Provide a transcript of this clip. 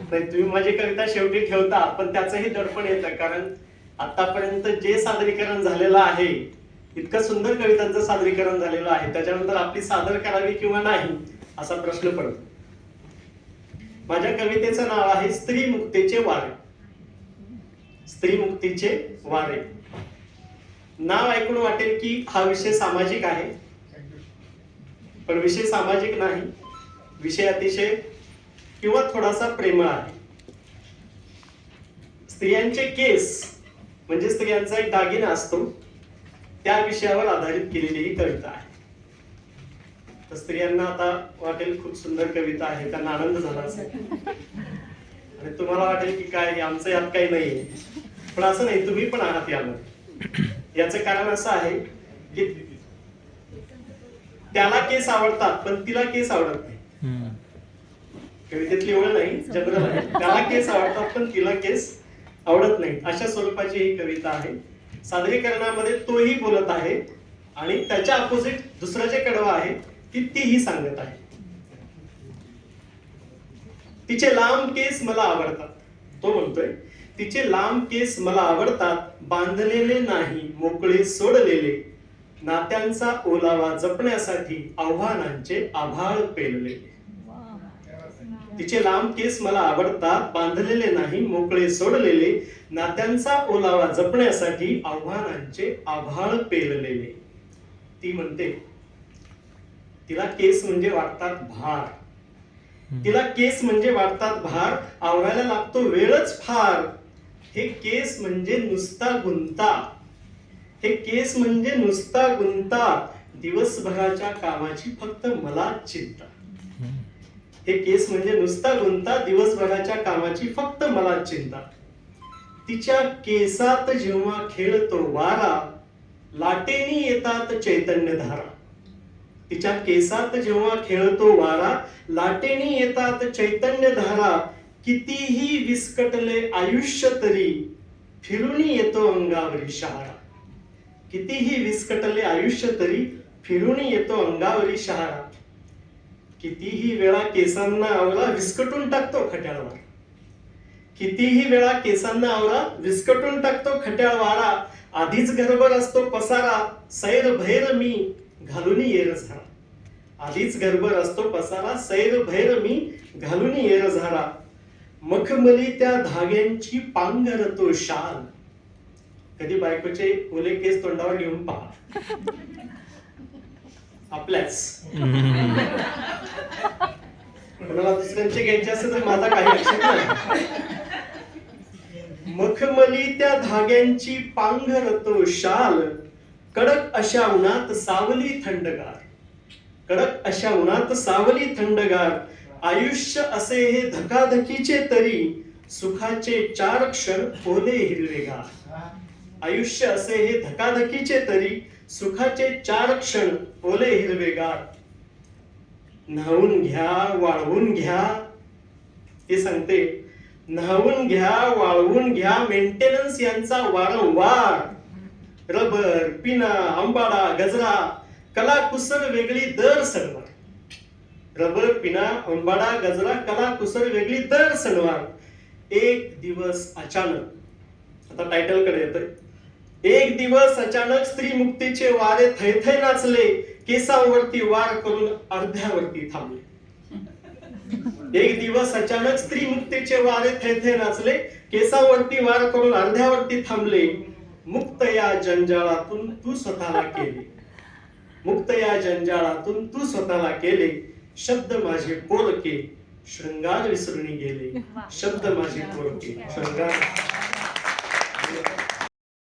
नाही, तुम्ही माझी कविता शेवटी ठेवता, पण त्याचंही दडपण येतं, कारण आतापर्यंत जे सादरीकरण झालेलं आहे, इतकं सुंदर कवितांचं सादरीकरण झालेलं आहे, त्याच्यानंतर आपली सादर करावी किंवा नाही असा प्रश्न पडतो. माझ्या कवितेचं नाव आहे स्त्री मुक्तीचे वारे. स्त्री मुक्तीचे वारे. नाव ऐकून वाटेल की हा विषय सामाजिक आहे, पण विषय सामाजिक नाही. विषय अतिशय किंवा थोडासा प्रेमळ आहे. स्त्रियांचे केस म्हणजे स्त्रियांचा एक दागिना असतो, त्या विषयावर आधारित केलेली ही कविता आहे. तर स्त्रियांना आता वाटेल खूप सुंदर कविता आहे, त्यांना आनंद झाला असेल, आणि तुम्हाला वाटेल की काय आमचं यात काही नाहीये. पण असं नाही, तुम्ही पण आहात यामध्ये. याचं कारण असं आहे की त्याला केस आवडतात पण तिला केस आवडत नाही. कवितेतली ओळ नाही, जनरल आहे. त्याला केस आवडतात पण तिला केस आवडत नाही, अशा स्वरूपाची ही कविता आहे. सादरीकरणामध्ये तोही बोलत आहे आणि त्याच्या अपोजिट दुसरा जे कडवा आहे ती तीही सांगत आहे. तिचे लांब केस मला आवडतात, तो म्हणतोय तिचे लांब केस मला आवडतात, बांधलेले नाही मोकळे सोडलेले, नात्यांचा ओलावा जपण्यासाठी आव्हानांचे आभाळ पेलले. तिचे लांब केस मला आवडतात, बांधलेले नाही मोकळे सोडलेले, नात्यांचा ओलावा जपण्यासाठी आव्हानांचे आभाळ पेललेले. ती म्हणते तिला केस म्हणजे वाटतात भार. तिला केस म्हणजे वाटतात भार, आवरायला लागतो वेळच फार. हे केस म्हणजे नुसता गुंता, हे केस म्हणजे नुसता गुंता, दिवसभराच्या कामाची फक्त मला चिंता. हे केस म्हणजे नुसता गुंता, दिवसभराच्या कामाची फक्त मला चिंता. तिच्या केसात जेव्हा खेळतो वारा, लाटेनी येतात चैतन्य धारा. तिच्या केसात जेव्हा खेळतो वारा, लाटेनी येतात चैतन्य धारा. कितीही विस्कटले आयुष्य तरी फिरून येतो अंगावरी शहारा. कितीही विस्कटले आयुष्य तरी फिरून येतो अंगावरी शहारा. कितीही वेळा केसांना आवरा विस्कटून टाकतो खट्याळवारा. कितीही वेळा केसांना आवरा विस्कटून टाकतो खट्याळ वारा. आधीच घरभर असतो पसारा, सैर भैर मी घालून येर झारा. आधीच घरभर असतो पसारा, सैर भैर मी घालून येर झारा. मखमली त्या धाग्यांची पांघरतो शाल. कधी बायकोचे ओले केस तोंडावर घेऊन पहा, आपल्याच. कोणाला दुसऱ्यांचे घ्यायचे असेल तर माझा काही लक्षात नाही. मखमली त्या धाग्यांची पांघरतो शाल, कडक अशा उन्हात सावली थंडगार. कडक अशा उन्हात सावली थंडगार. आयुष्य असे हे धकाधकीचे तरी, सुखाचे 4 क्षण ओले हिरवेगार. आयुष्य असे हे धकाधकीचे तरी, सुखाचे 4 क्षण ओले हिरवेगार. न्हावून घ्या वाळवून घ्या, ते सांगते. न्हावून घ्या वाळवून घ्या, मेंटेनन्स यांचा वारंवार. रबर, पिना, आंबाडा, गजरा, कला कुसर वेगळी दर सणवार. रबर, पिना, आंबाडा, गजरा, कला कुसर वेगळी दर सणवार. एक दिवस अचानक, आता टायटल कडे येतोय. एक दिवस अचानक स्त्री मुक्तीचे वारे थैथै नाचले, केसांवरती वार करून अर्ध्यावरती थांबले. एक दिवस अचानक स्त्री मुक्तीचे वारे थैथै नाचले, केसांवरती वार करून अर्ध्यावरती थांबले. मुक्त या जंजाळातून तू स्वतःला केले, मुक्त या जंजाळातून तू स्वतःला केले. शब्द माझे पोरके शृंगार विसरून गेले, शब्द माझे पोरके शृंगार.